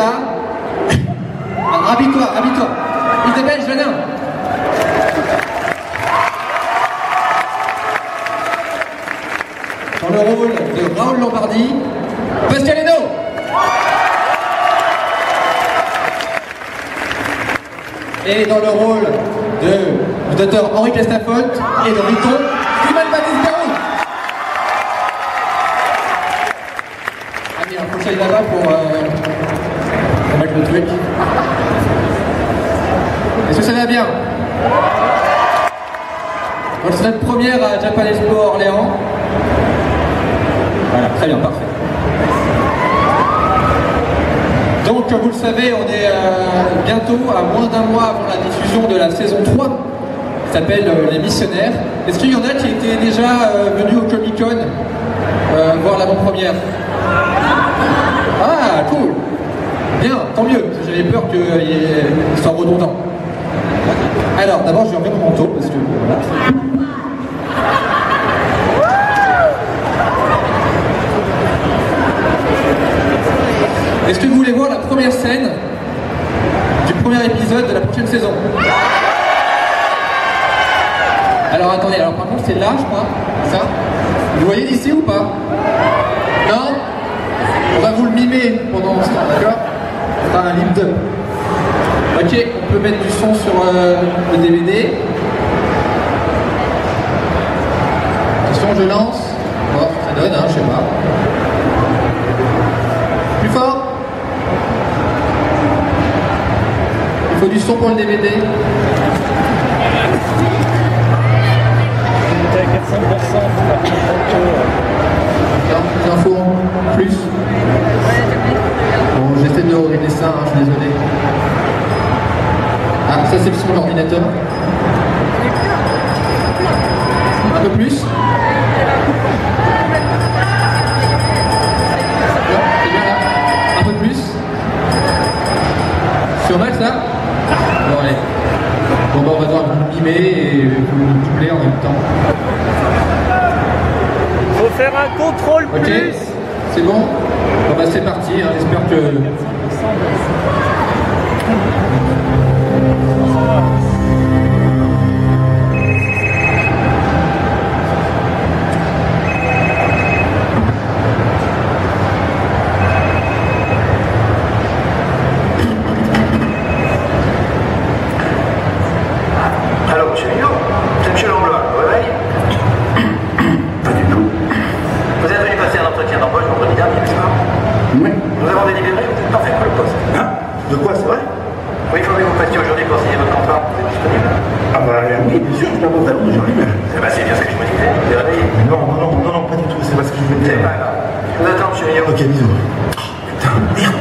ça. Rabis-toi, rabis-toi. Isabelle Janin. Dans le rôle de Raoul Lombardi, Pascal Hainaut. Et dans le rôle du docteur Henri Castafolte et de Riton, Simone Baptiste-Garou. Ah mais il faut que j'aille là-bas pour mettre le truc. Est-ce que ça va bien? Donc c'est notre première à Japan Expo Orléans. Voilà, très bien, parfait. Donc, comme vous le savez, on est bientôt à moins d'un mois avant la diffusion de la saison 3, qui s'appelle Les Missionnaires. Est-ce qu'il y en a qui étaient déjà venus au Comic-Con voir l'avant-première? Ah, cool! Bien, tant mieux, parce que j'avais peur qu'il soit redondant. Alors, d'abord, je vais enlever mon manteau, parce que voilà. Est-ce que vous voulez voir la première scène du premier épisode de la prochaine saison? Alors attendez, alors par contre c'est là je crois, ça? Vous voyez d'ici ou pas? Non? On va vous le mimer pendant ce temps, d'accord? C'est pas un lip dub. Ok, on peut mettre du son sur le DVD. Attention, je lance. Bon, ça donne, hein, je sais pas. Plus fort. Il faut du son pour le DVD. On était à 400%. Plus d'infos, plus. Bon, j'essaie de régler ça, hein, je suis désolé. Ah, ça c'est le son de l'ordinateur. Un peu plus. C'est bien là. Un peu plus. Sur Max là. Bon allez. Bon bah on va devoir vous mimer et vous doubler en même temps. Faut faire un contrôle Ok. plus. C'est bon. Bon bah c'est parti, hein. J'espère que... Alors, monsieur Millot, c'est monsieur Langlois, vous réveille? Pas du tout. Vous êtes venu passer un entretien d'embauche vendredi dernier, n'est-ce pas? Oui. Nous avons délibéré, vous êtes parfait pour le poste. Hein? De quoi, c'est vrai? Oui, il faudrait que vous passiez aujourd'hui pour signer votre contrat. Vous êtes disponible? Ah bah oui, bien sûr, je l'avance d'allons, j'arrive. Eh ben, c'est bien ce que je me disais. Vous êtes réveillé? Non, pas du tout, c'est pas ce que je voulais C'est dire. pas grave. Je vous attends, monsieur Millot. Ok, bisous. Putain, merde.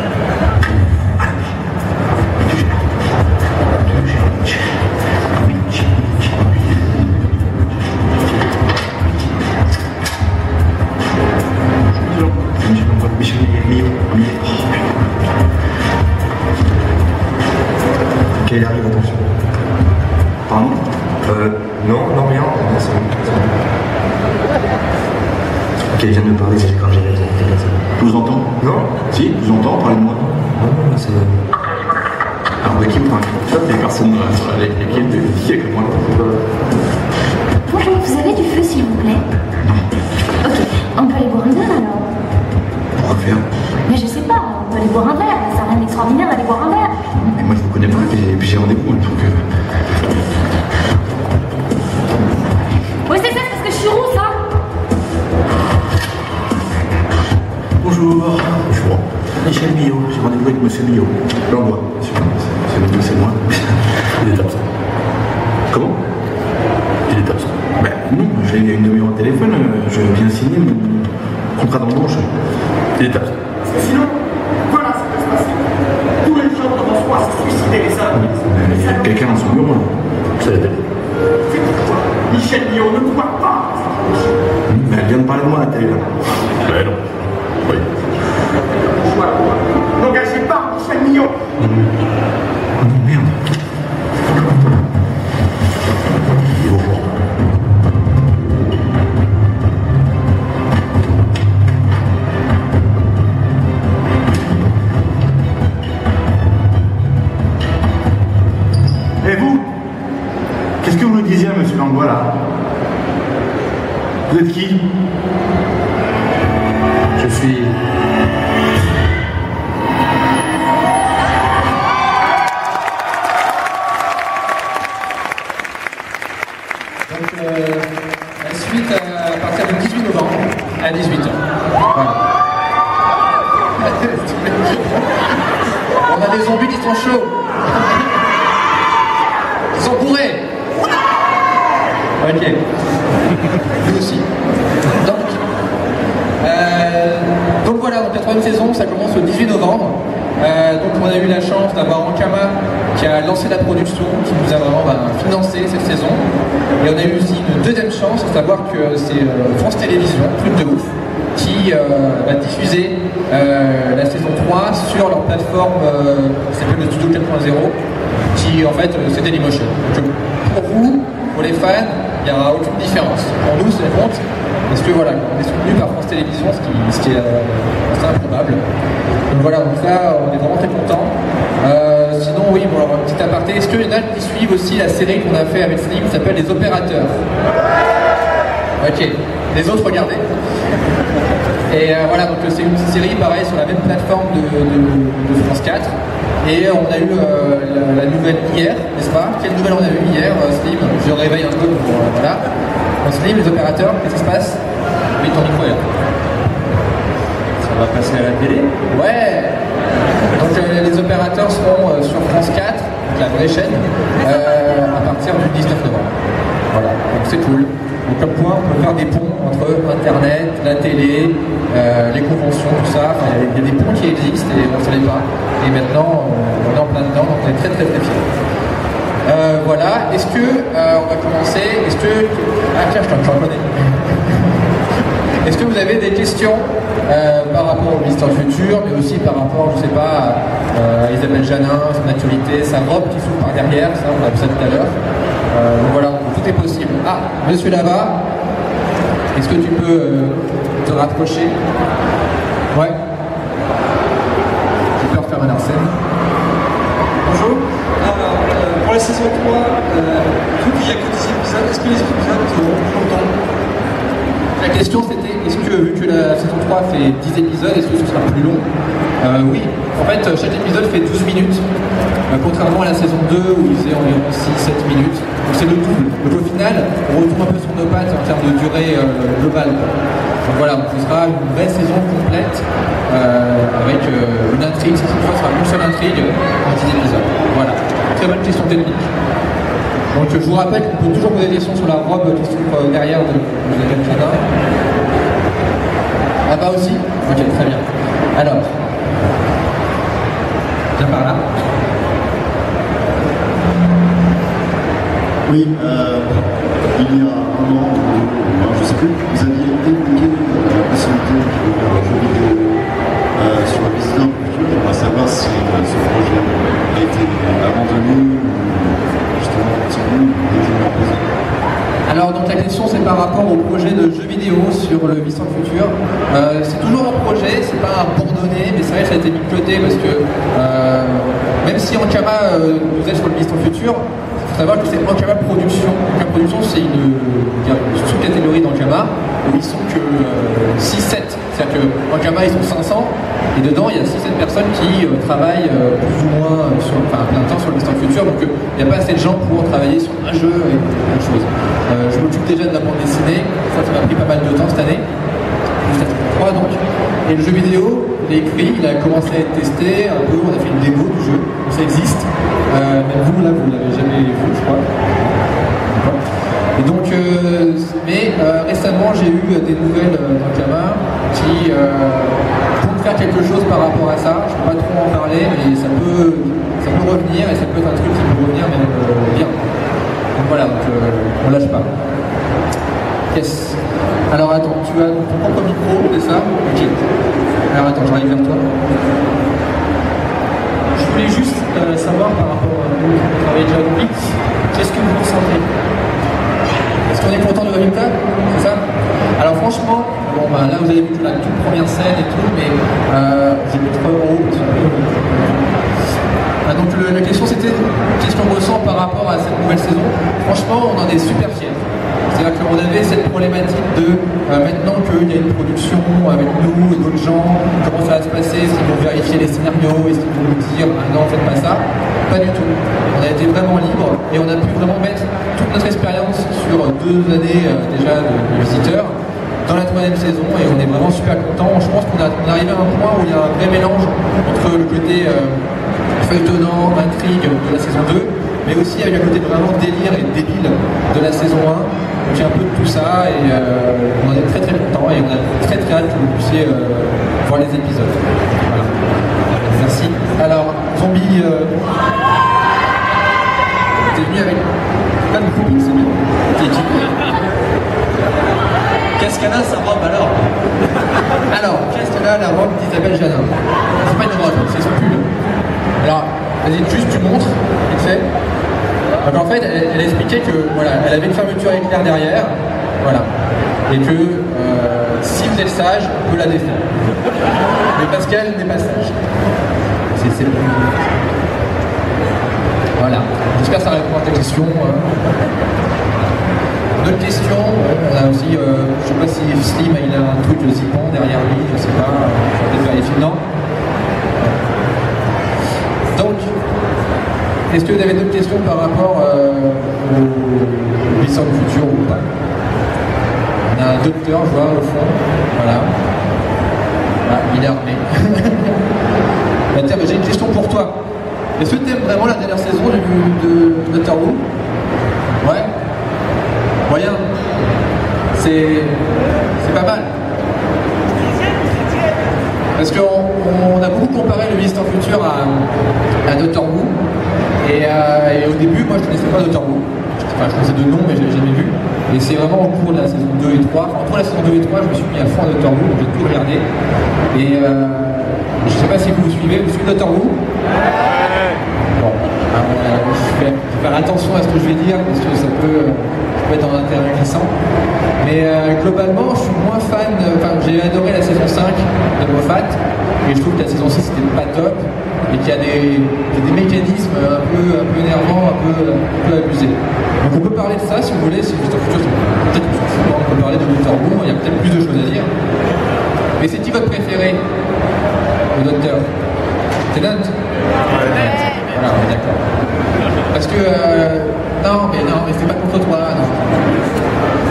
Ok, il arrive, attention. Pardon? Non, rien. Non, c'est bon. Ok, il vient de me parler, c'est quand j'ai raison. Je vous entends? Non? Si, je vous entends, parlez-moi. Non, c'est... Alors, de qui vous parlez? Il n'y a personne sur l'équipe qui est que moi. Bonjour, vous avez du feu s'il vous plaît? Ok, on peut aller boire un verre alors? Pourquoi faire? Mais je sais pas, on peut aller boire un verre, ça n'a rien d'extraordinaire d'aller boire un verre. Mais moi je vous connais pas, et puis j'ai rendez-vous, donc... Ouais, c'est ça, c'est parce que je suis rousse, hein? Bonjour. Bonjour. Michel Millot, j'ai rendez-vous avec monsieur Millot. L'envoi. C'est Millot, c'est moi. Il est absent. Comment? Il est absent. Ben non, j'ai une demi-heure au téléphone, je viens signer mon contrat d'embauche. Il est absent. Parce que sinon, voilà ce qui peut se passer. Tous les gens devant soi se suicider les uns. Il y a quelqu'un dans son bureau là. Ça va être. C'est pourquoi Michel Millot ne doit pas. Mais elle vient de parler de moi à la télé là. Ben non. Oui. Voilà. N'engagez pas Michel Millot. Merde. Il est au courant. monsieur Langlois, là? Vous êtes qui? Je suis... Donc, la suite à partir du 18 novembre à 18h. Voilà. On a des zombies qui sont chauds. Ils sont bourrés. Ok. Nous aussi. Donc voilà, donc la troisième saison, ça commence le 18 novembre. Donc on a eu la chance d'avoir Ankama qui a lancé la production, qui nous a vraiment financé cette saison. Et on a eu aussi une deuxième chance, à savoir que c'est France Télévisions, truc de ouf, qui va diffuser la saison 3 sur leur plateforme qui s'appelle le Studio 4.0, qui en fait c'est Dailymotion. Donc pour vous, pour les fans, il n'y aura aucune différence. Pour nous, c'est compte. Parce que voilà, on est soutenu par France Télévisions, ce qui est assez improbable. Donc voilà, donc là, on est vraiment très contents. Sinon, oui, bon, alors, un petit aparté. Est-ce qu'il y en a qui suivent aussi la série qu'on a fait avec Slim qui s'appelle Les Opérateurs? Ok, les autres, regardez. Et voilà, donc c'est une série pareil sur la même plateforme de France 4. Et on a eu la nouvelle hier, n'est-ce pas? Quelle nouvelle on a eu hier, Slim? Je réveille un peu pour... voilà. Donc Slim, les opérateurs, qu'est-ce qui se passe? Oui, ton micro est là. Ça va passer à la télé? Ouais. Donc les opérateurs seront sur France 4, donc la vraie chaîne, à partir du 19 novembre. Voilà, donc c'est cool. Donc comme quoi, on peut faire des ponts entre Internet, la télé, les conventions, tout ça. Enfin, il y a des ponts qui existent et on ne savait pas. Et maintenant, on est en plein dedans, donc on est très très très fiers. Voilà, est-ce que, on va commencer, est-ce que... Ah tiens, je t'en connais. Est-ce que vous avez des questions par rapport au Mister Futur, mais aussi par rapport, je sais pas, à Isabelle Janin, son actualité, sa robe qui s'ouvre par derrière, ça on a vu ça tout à l'heure. Donc voilà, tout est possible. Ah, monsieur là-bas, est-ce que tu peux te rapprocher? Ouais. J'ai peur de faire un Arsène. Bonjour. Alors, pour la saison 3, vu qu'il n'y a que 10 épisodes, est-ce que les épisodes seront plus longtemps? La question c'était, est-ce que vu que la saison 3 fait 10 épisodes, est-ce que ce sera plus long? Oui, en fait chaque épisode fait 12 minutes, contrairement à la saison 2 où il faisait environ 6-7 minutes, donc c'est le double. Donc au final, on retrouve un peu sur nos pattes en termes de durée globale. Donc voilà, donc ce sera une vraie saison complète avec une intrigue, cette fois ce sera une seule intrigue en 10 épisodes. Voilà, très bonne question technique. Donc je vous rappelle qu'on peut toujours poser des questions sur la robe qui se trouve derrière de Isabelle Janin. Là-bas aussi? Ok, très bien. Alors, viens par là. Oui, il y a un an, je ne sais plus, vous aviez évoqué la possibilité de faire un jeu vidéo sur le Visiteur du Futur. J'aimerais savoir si ce projet a été abandonné ou justement continue ou été proposé. Alors donc la question c'est par rapport au projet de jeu vidéo sur le Visiteur du Futur. C'est toujours un projet, c'est pas abandonné, mais c'est vrai que ça a été mis de côté parce que même si Ankama nous aide sur le Visiteur du Futur, il faut savoir que c'est Ankama Production. Ankama Production c'est une sous-catégorie d'Ankama où ils sont que 6-7. C'est-à-dire que Ankama ils sont 500 et dedans il y a 6-7 personnes qui travaillent plus ou moins à plein temps sur le Visiteur du Futur, donc il n'y a pas assez de gens pour travailler sur un jeu et plein de choses. Je m'occupe déjà de la bande dessinée, ça m'a pris pas mal de temps cette année, jusqu'à 3 donc. Et le jeu vidéo, il est écrit, il a commencé à être testé un peu, on a fait une démo du jeu, donc ça existe. Même vous là, vous ne l'avez jamais vu, je crois. Et donc, récemment, j'ai eu des nouvelles d'Ankama qui comptent faire quelque chose par rapport à ça. Je ne peux pas trop en parler, mais ça peut revenir et ça peut être un truc qui peut revenir même bien. Donc voilà, donc, on lâche pas. Yes. Alors attends, tu as ton propre micro, c'est ça? Ok. Alors attends, j'arrive vers toi. Je voulais juste savoir par rapport à vous qui travaillez déjà au public, qu'est-ce que vous ressentez? Est-ce qu'on est content du résultat? C'est ça? Alors franchement, bon bah là vous avez vu la toute première scène et tout, mais j'ai mis 3 euros parce que... donc la question c'était qu'est-ce qu'on ressent par rapport à cette nouvelle saison. Franchement, on en est super fiers. C'est-à-dire qu'on avait cette problématique de maintenant qu'il y a une production avec nous et d'autres gens, comment ça va se passer, est-ce qu'ils vont vérifier les scénarios, est-ce qu'ils vont nous dire ah non, faites pas ça. Pas du tout. On a été vraiment libre et on a pu vraiment mettre toute notre expérience sur 2 années déjà de visiteurs dans la 3e saison et on est vraiment super content. Je pense qu'on est arrivé à un point où il y a un vrai mélange entre le côté feuilletonnant, intrigue de la saison 2, mais aussi avec un côté vraiment délire et débile de la saison 1. Donc il y a un peu de tout ça et on est très content et on a très hâte que vous puissiez voir les épisodes. Voilà. Merci. Alors, Zombie, t'es venu avec plein de copines, c'est bien. Qu'est-ce qu'elle a sa robe alors? Alors, qu'est-ce qu'elle a la robe d'Isabelle Janin? C'est pas une robe, c'est son pull. Alors, vas-y, juste tu montres, vite fait. Donc en fait, elle a expliqué que voilà, elle avait une fermeture éclair derrière, voilà, et que si vous êtes sage, on peut la défaire. Mais parce qu'elle n'est pas sage. C'est voilà. J'espère que ça répond à ta question. D'autres questions, on a aussi, je sais pas si Slim il a un truc de zipant derrière lui, je sais pas, je vais peut-être vérifier. Non. Donc, est-ce que vous avez d'autres questions par rapport au Mission du futur ou pas? On a un docteur, je vois, au fond. Voilà. Ah, il est armé. Bah, tiens, j'ai une question pour toi. Est-ce que tu aimes vraiment la dernière saison de Doctor Who? Ouais. Moyen. C'est pas mal. Parce qu'on a beaucoup comparé le Mission futur à Doctor Who. Et au début, moi je connaissais pas Doctor Who. Enfin, je connaissais de nom, mais je l'avais jamais vu. Et c'est vraiment au cours de la saison 2 et 3. Enfin, entre la saison 2 et 3, je me suis mis à fond à Doctor Who, donc j'ai tout regardé. Et je sais pas si vous suivez Doctor Who? Bon, je vais faire attention à ce que je vais dire, parce que ça peut être dans un terrain glissant. Mais globalement, je suis moins fan. Enfin, j'ai adoré la saison 5 de Moffat, et je trouve que la saison 6 c'était pas top. Et qu'il y a des mécanismes un peu énervants, un peu abusés. Donc on peut parler de ça si vous voulez, si vous êtes en futur, peut-être qu'on peut parler de Doctor Who, il y a peut-être plus de choses à dire. Mais c'est qui votre préféré, le docteur? Tennant? Voilà, on est d'accord. Parce que, non, mais c'est pas contre toi, non.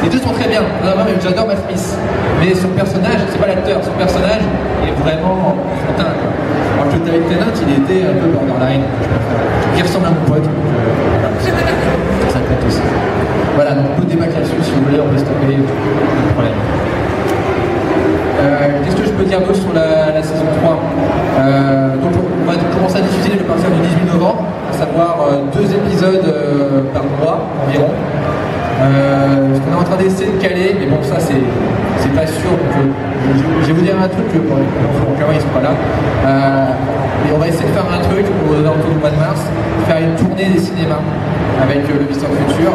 Les deux sont très bien. Non, mais j'adore Matt Smith. Mais son personnage, c'est pas l'acteur, son personnage est vraiment enfantin, quoi. Alors que David Tennant, il était un peu borderline, il ressemble à mon pote, donc voilà, ça compte aussi. Voilà, donc on peut débattre là-dessus si vous voulez, on peut stopper, pas de problème. Qu'est-ce que je peux dire d'autre sur la saison 3? Donc on va commencer à diffuser à partir du 18 novembre, à savoir 2 épisodes par mois environ. Ce qu'on est en train d'essayer de caler, mais bon, ça c'est pas sûr. Donc, je vais vous dire un truc, bon, ils sont pas là. Mais on va essayer de faire un truc aux alentours du mois de mars, faire une tournée des cinémas avec le Mission Futur.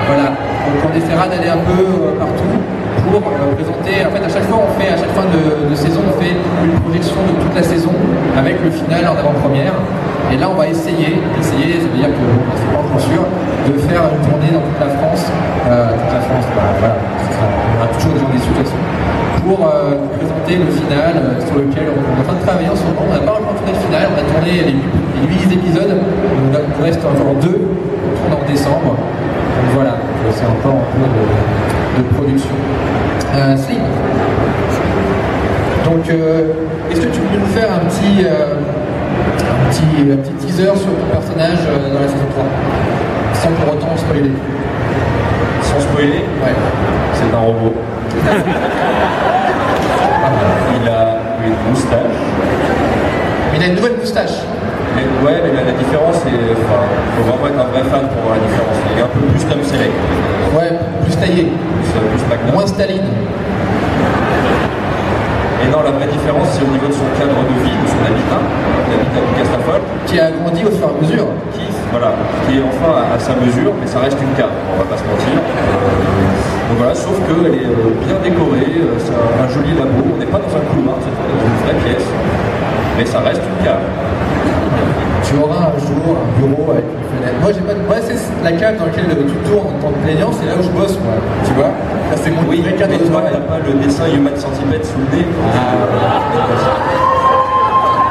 Voilà. Donc on essaiera d'aller un peu partout pour présenter. En fait, à chaque fois, à chaque fin de saison, on fait une projection de toute la saison avec le final en avant-première. Et là, on va essayer, ça veut dire que c'est pas encore sûr, de faire une tournée dans toute la France. Voilà, on aura toujours des gens déçus de toute façon, pour présenter le final sur lequel on est en train de travailler en ce moment. On n'a pas encore tourné le final, on a tourné les 8 épisodes, donc il nous reste encore 2, on tourne en décembre. Donc voilà, c'est encore en cours de production. Slim. Donc, est-ce que tu peux nous faire un petit teaser sur ton personnage dans la saison 3, sans pour autant spoiler? Sans spoiler? Ouais. C'est un robot. Il a une moustache. Il a une nouvelle moustache. Mais, ouais, mais la différence, c'est. Enfin, faut vraiment être un vrai fan pour voir la différence. Il est un peu plus Tom Selleck. Ouais, plus taillé. Plus Magnum. Moins Staline. Et non, la vraie différence, c'est au niveau de son cadre de vie, de son habitat. Il habite à Castafol. Qui a grandi au fur et à mesure. Qui est enfin à sa mesure, mais ça reste une cave, on va pas se mentir. Donc voilà, sauf qu'elle est bien décorée, c'est un joli labo. On n'est pas dans un couloir, c'est dans une vraie pièce, mais ça reste une cave. Tu auras un jour un bureau avec une fenêtre. Moi, j'ai pas de... Moi, c'est la cave dans laquelle tu tournes en tant que plaignant, c'est là où je bosse, moi. Tu vois? Ça, c'est mon vrai cadre de toi, travail. t'as pas le dessin Human Centipede sous le nez.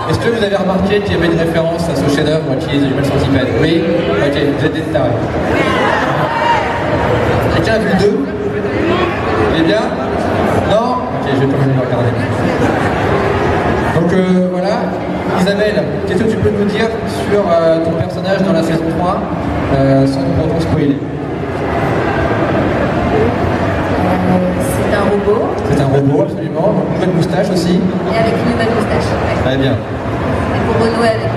Est-ce que vous avez remarqué qu'il y avait une référence à ce chef-d'œuvre qui est Human Centipede? Oui? Ok, vous êtes des stars. Quelqu'un a vu le 2? Il est bien? Non? Ok, je vais quand même le regarder. Donc voilà, Isabelle, qu'est-ce que tu peux nous dire sur ton personnage dans la saison 3 sans pour autant spoiler? C'est un robot. C'est un robot, absolument. Une nouvelle moustache aussi. Et avec une nouvelle moustache. Ouais. Très bien. Et pour renouer avec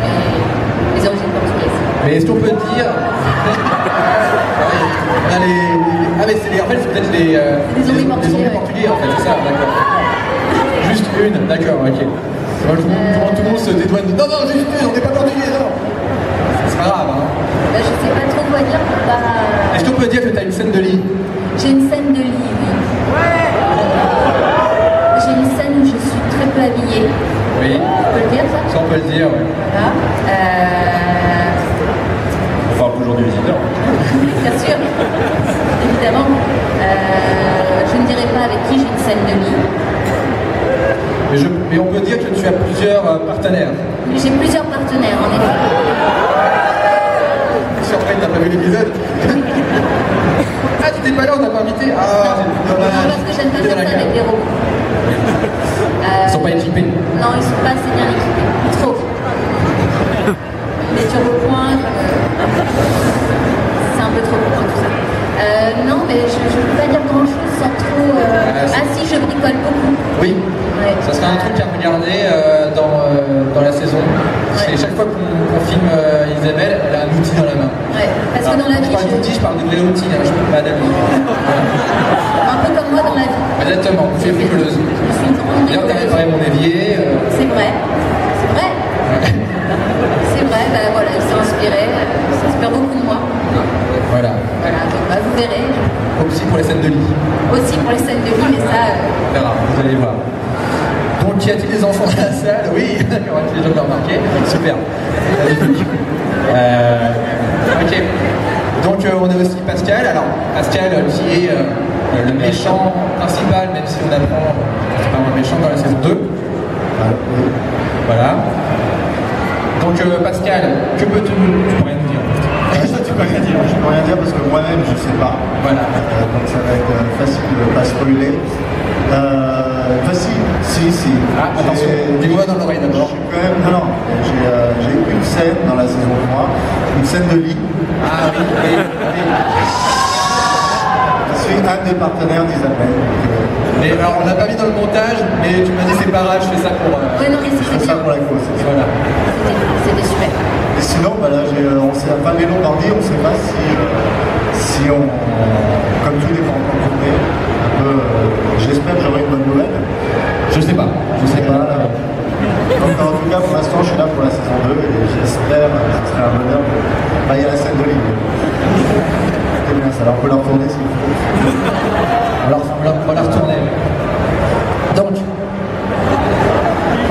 mes origines portugaises. Mais est-ce qu'on peut dire... On a les... Ah mais c'est les... En fait c'est peut-être les... des zombies portugais, portugais en fait, c'est ça, d'accord. Juste une, d'accord, ok. Tout le monde se dédouane de... Non, non, juste une, on n'est pas portugais, non. C'est pas grave, hein. Bah, je sais pas trop quoi dire pour pas... Est-ce qu'on peut dire que tu as une scène de lit? J'ai une scène de lit, oui. J'ai une scène où je suis très peu habillée. Oui. On peut le dire, ça? Ça, on peut le dire, oui. Voilà. On parle toujours du visiteur. Oui, bien sûr. Évidemment. Je ne dirai pas avec qui j'ai une scène de lit. Mais on peut dire que tu as plusieurs partenaires. J'ai plusieurs partenaires, en effet. Surprise, t'as pas vu l'épisode? Ah, tu t'es pas là, on t'a pas invité? Ah, c'est dommage. Non, parce que j'aime pas faire ça avec des robots. Ils sont pas équipés. Non, ils sont pas assez bien équipés. Trop. Les turbopoints, c'est un peu trop pour moi tout ça. Non, mais je ne peux pas dire grand chose sans trop. Ah si, je bricole beaucoup. Oui. Ouais. Ça serait un truc à regarder dans la saison. C'est chaque fois qu'on filme Isabelle, elle a un outil dans la main. Ouais, parce que dans la vie. Je parle d'outils, je parle de vrais outils, hein, je ne parle pas d'amis. Un peu comme moi dans la vie. Exactement, tu es bricoleuse. Je suis une grande D'ailleurs, tu as réparé mon évier. C'est vrai. C'est vrai. C'est vrai, bah voilà, il s'est inspiré. Il s'inspire beaucoup de moi. Voilà. Voilà, donc bah, vous verrez. Aussi pour les scènes de lit. Aussi pour les scènes de vie, mais ça. On verra, vous allez voir. Donc, y a-t-il des enfants dans la salle? Oui, d'accord, les gens l'ont remarqué. Super. Ok. Donc, on a aussi Pascal. Alors, Pascal qui est le méchant principal, même si on apprend que c'est pas un méchant dans la saison 2. Voilà. Donc, Pascal, que peux-tu rien nous dire? Tu peux rien dire, je peux rien dire parce que moi-même je sais pas. Voilà. Donc ça va être facile de ne pas spoiler. Facile, si. Ah, attention, dis-moi dans l'oreille d'abord. Non, j'ai une scène dans la saison 3, une scène de lit. Ah oui. Je suis un des partenaires d'Isabelle. Mais alors on l'a pas mis dans le montage, mais tu m'as dit c'est pas grave, je fais ça pour. Ouais, non, mais Je fais c'était ça bien. pour la cause. Voilà. C'était super. Et sinon, bah là, on sait pas les Normandie, on ne sait pas si on, comme tout n'est pas encore tourné, un peu, j'espère que j'aurai une bonne nouvelle. Je sais pas. Là. Donc en tout cas, pour l'instant, je suis là pour la saison 2 et j'espère, ce serait un bonheur. Il y a la scène de ligne. C'est bien ça, alors on peut la retourner s'il faut. Alors on va la retourner. Donc,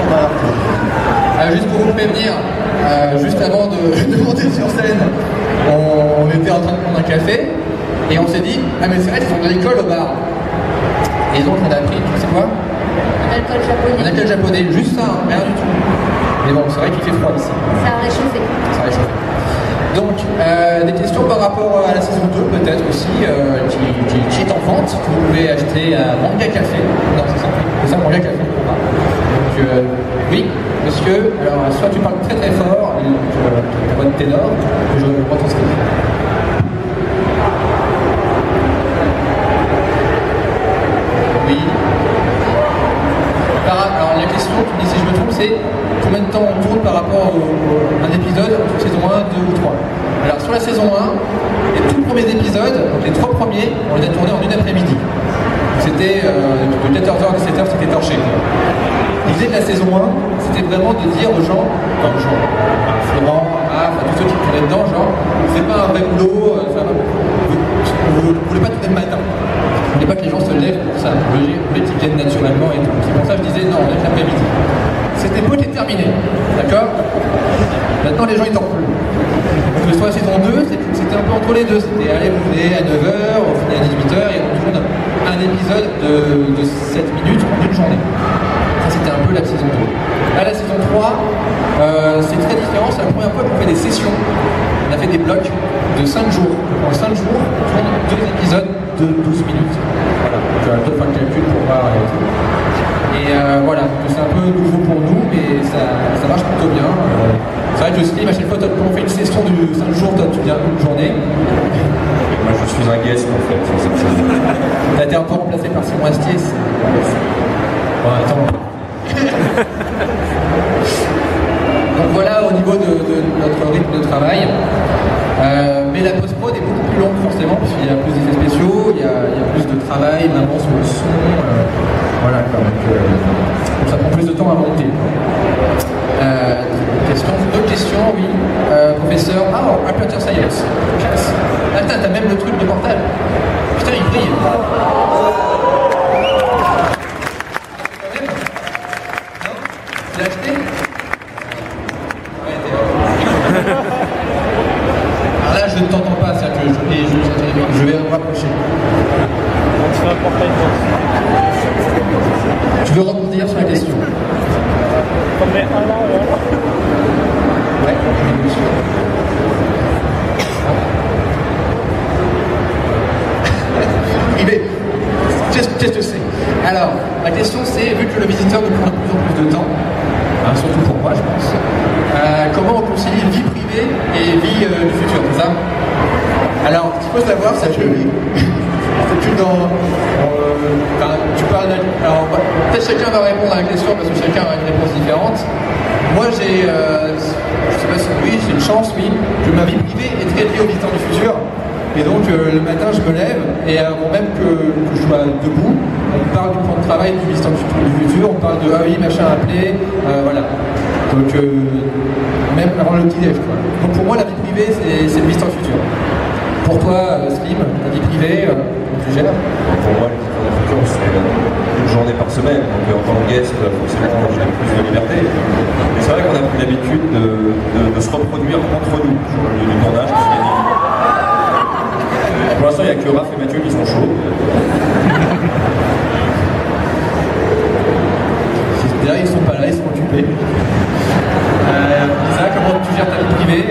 On va la retourner. juste pour vous prévenir, juste avant de monter sur scène, on était en train de prendre un café et on s'est dit, ah mais c'est vrai qu'ils ont de l'alcool au bar. Et donc on a pris, tu sais quoi? Un alcool Un japonais. alcool japonais, juste ça, hein, rien du tout. Mais bon, c'est vrai qu'il fait froid ici. Ça a réchauffé. Ça réchauffe. Donc, des questions par rapport à la saison 2, peut-être aussi, qui est en vente, que vous pouvez acheter à Manga Café. Non, c'est ça, Manga Café. Donc, oui, monsieur, alors, soit tu parles très très fort, et donc, ta voix de ténor, que je entends ce que tu dis. Oui. Alors, la question, tu me dis si je me trompe, c'est combien de temps on tourne par rapport à un épisode entre saison 1, 2 ou 3. Alors sur la saison 1, les tout premiers épisodes, donc les 3 premiers, on les a tournés en une après-midi. C'était de 14h à 17h, c'était torché. L'idée de la saison 1, c'était vraiment de dire aux gens, Florent, tous ceux qui tournaient dedans, genre, c'est pas un vrai boulot, vous ne voulez pas tourner le matin. Vous ne voulez pas que les gens se lèvent pour ça. Vous voulez qu'ils viennent naturellement et tout. C'est pour ça que je disais, non, on est l'après-midi. Cette époque est terminée, d'accord? Maintenant les gens ils dorment plus. Sur la saison 2, c'était un peu entre les deux. C'était allez, vous venez à 9h, on finit à 18h et on tourne un épisode de 7 minutes en une journée. Ça, c'était un peu la saison 2. Là, la saison 3, c'est très différent. C'est la première fois qu'on fait des sessions. On a fait des blocs de 5 jours. En 5 jours, on tourne 2 épisodes de 12 minutes. Voilà, tu as 2 fois le calcul pour voir et tout. Et voilà, c'est un peu nouveau pour nous, mais ça marche plutôt bien. C'est vrai que le stream, à chaque fois qu'on fait une session de 5 jours, toi tu viens une journée. Moi je suis un guest en fait. T'as été un peu remplacé par Simon Astier. Bon, attends. Donc voilà au niveau de notre rythme de travail. Mais la post-prod est beaucoup plus longue forcément, puisqu'il y a plus d'effets spéciaux, il y a plus de travail, vraiment sur le son. Voilà, donc ça prend plus de temps à monter. D'autres questions, oui. Professeur, Computer Science. Classe. Attends, t'as même le truc de portable. Putain, il brille. Non? Tu l'as acheté? Ouais, alors là, je ne t'entends pas, c'est-à-dire que je vais me rapprocher. Tu veux rebondir sur la question? Ouais, qu'est-ce que c'est? Alors, la question c'est, vu que le visiteur nous prend de plus en plus de temps, surtout pour moi je pense, comment on concilie vie privée et vie du futur, c'est ça? Alors, ce qu'il faut savoir, c'est que c'est plus dans... tu parles de... Alors, peut-être chacun va répondre à la question parce que chacun a une réponse différente. Moi, j'ai... je sais pas si oui, j'ai une chance, oui, que ma vie privée est très liée au visiteur du futur. Et donc, le matin, je me lève, et avant même que je sois debout, on parle du plan de travail du visiteur du futur, on parle de « ah oui, machin appelé voilà. Donc, même avant le petit-déj, quoi. Donc, pour moi, la vie privée, c'est le visiteur du futur. Pour toi, Slim, ta vie privée, tu gères? Pour moi, le visiteur du futur, c'est une journée par semaine. Donc, en tant que guest, forcément, j'ai plus de liberté. Mais c'est vrai qu'on a pris l'habitude de se reproduire entre nous sur le lieu du tournage. Pour l'instant, il n'y a que Raph et Mathieu qui sont chauds. Derrière, ils sont pas là, ils sont occupés. Lisa, comment tu gères ta vie privée?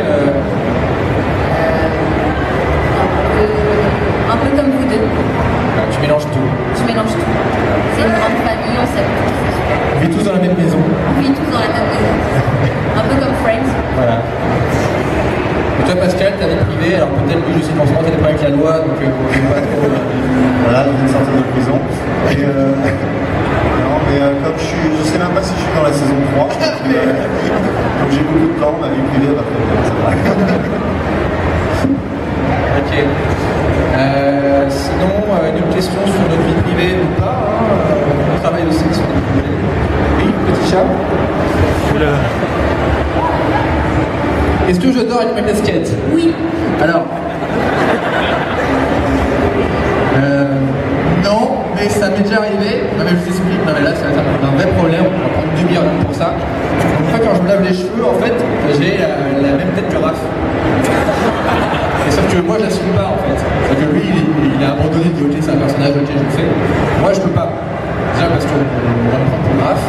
Un peu comme vous deux. Tu mélanges tout. Je mélange tout. C'est une grande famille, on s'aime tous. On vit tous dans la même maison. On vit tous dans la même maison. Un peu comme Friends. Voilà. Et toi, Pascal, ta vie privée, alors peut-être que je sais qu'en ce moment, t'es pas avec la loi, donc je ne sais pas trop. Voilà, je viens de sortir de prison. Et non, mais comme je sais même pas si je suis dans la saison 3, donc j'ai beaucoup de temps, ma vie privée va très bien, ça va. Ok. Sinon, une autre question sur notre vie privée ou pas, on travaille aussi sur notre vie privée. Oui, petit chat. Est-ce que je dors avec ma casquette? Oui. Alors. Non, mais ça m'est déjà arrivé. Non, mais je vous explique. Non, mais là, ça va être un vrai problème. On va prendre du bière pour ça. En fait, quand je me lave les cheveux, en fait, j'ai la même tête que Raph. Et sauf que moi, je l'assume pas, en fait. C'est que lui, il a abandonné, il dit ok, c'est un personnage, ok, je le fais. Moi, je peux pas. Déjà parce qu'on va me prendre pour Raph.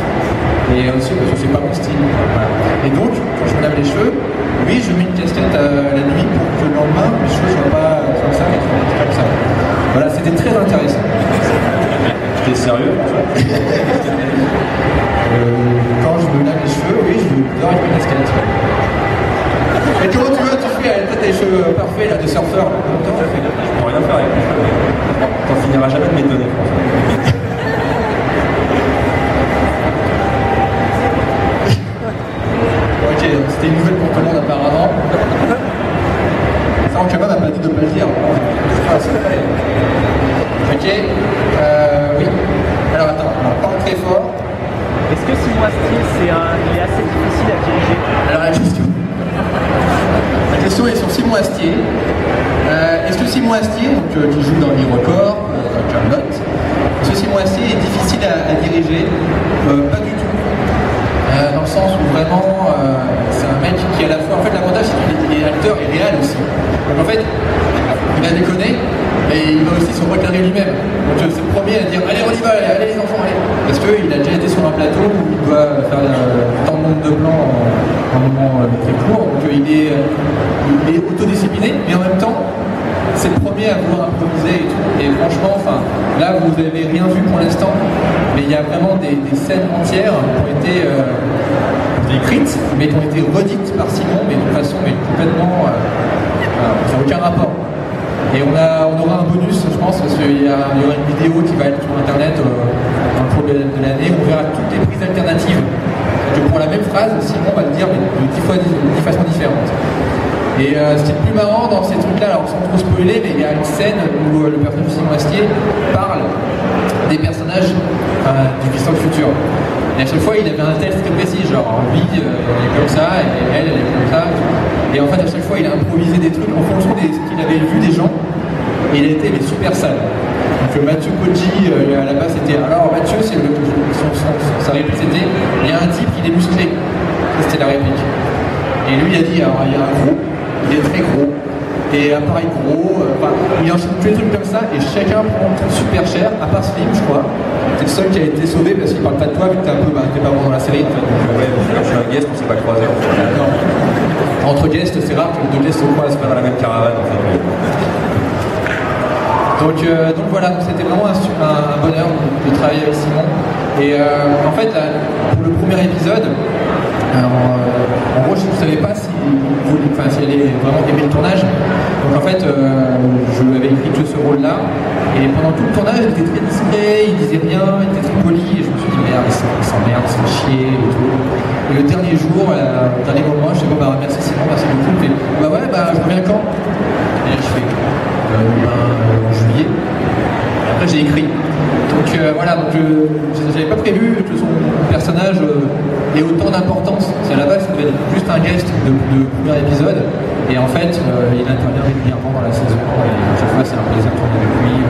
Et aussi parce que c'est pas mon style. Voilà. Et donc, quand je me lave les cheveux, oui, je mets une casquette la nuit pour que le lendemain, mes cheveux ne soient pas comme ça, mais comme ça. Voilà, c'était très intéressant. T'es sérieux? Quand je me lave les cheveux, oui, je dors avec ma casquette. Et comment tu veux, tu fais t'as tes cheveux parfaits là, de surfeur là. Je peux rien faire avec mes cheveux. T'en finiras jamais de m'étonner, François. Ok, c'était une nouvelle pour tout le monde apparemment. Ça, Kama n'a pas dit de ne pas le dire. Ah, c'est vrai. Ok, oui. Alors attends, on parle très fort. Est-ce que Simon Astier, il est assez difficile à diriger? Alors la question est sur Simon Astier. Est-ce que Simon Astier, donc, qui joue dans les records, Charlotte, est-ce que Simon Astier est difficile à diriger? Pas du tout. Dans le sens où vraiment c'est un mec qui à la fois, en fait l'avantage c'est qu'il est acteur et réel aussi. Donc en fait, il va déconner, et il va aussi se recadrer lui-même. Donc c'est le premier à dire allez on y va, allez les enfants, allez. Parce qu'il a déjà été sur un plateau où il doit faire tant de nombre de plans en un moment très court. Donc il est autodiscipliné, mais en même temps, c'est le premier à vouloir improviser et tout. Et franchement, enfin, là vous n'avez rien vu pour l'instant, mais il y a vraiment des scènes entières qui ont été écrites, mais qui ont été redites par Simon, mais d'une façon complètement ça n'a aucun rapport. Et on aura un bonus, je pense, parce qu'il y aura une vidéo qui va être sur internet dans le cours de l'année où on verra toutes les prises alternatives. Que pour la même phrase, Simon va le dire mais de 10 façons différentes. Et ce qui est le plus marrant dans ces trucs-là, alors sans trop spoiler, mais il y a une scène où le personnage de Simon Astier parle des personnages du Christophe Futur. Et à chaque fois, il avait un texte très précis, genre lui, il est comme ça, et elle est comme ça. Et en fait, à chaque fois, il a improvisé des trucs en fonction de ce qu'il avait vu des gens, et il a été super sale. Donc Mathieu Poggi, à la base, c'était. Alors Mathieu, sa réplique, c'était il y a un type, il est musclé. C'était la réplique. Et lui, il a dit alors, il y a un gros, il est très gros. Et appareil gros, il enchaîne tous les trucs comme ça, et chacun prend un truc super cher, à part Slim, je crois. C'est le seul qui a été sauvé parce qu'il parle pas de toi, vu que t'es un peu, t'es pas vraiment dans la série. En fait. Donc, Ouais, je suis un guest, on s'est pas croisé. non. Entre guests, c'est rare que les deux guests se croisent. Pas dans la même caravane, en fait. Donc voilà, c'était vraiment un bonheur de travailler avec Simon. Et en fait, là, pour le premier épisode, en gros, je ne savais pas si elle allait vraiment aimer le tournage. Donc en fait, je lui avais écrit que ce rôle-là. Et pendant tout le tournage, il était très discret, il disait rien, il était très poli. Et je me suis dit, merde, il s'emmerde, il se fait chier et tout. Et le dernier jour, au dernier moment, je dis, bon, bah merci Simon, merci beaucoup. Et bah ouais, bah je reviens quand? Et je fais, en juillet. Et après, j'ai écrit. Donc voilà, donc j'avais pas prévu que son personnage ait autant d'importance. C'est à la base, ça devait être juste un guest de premier épisode. Et en fait, il intervient régulièrement dans la saison. Et à chaque fois, c'est un plaisir de tourner avec lui.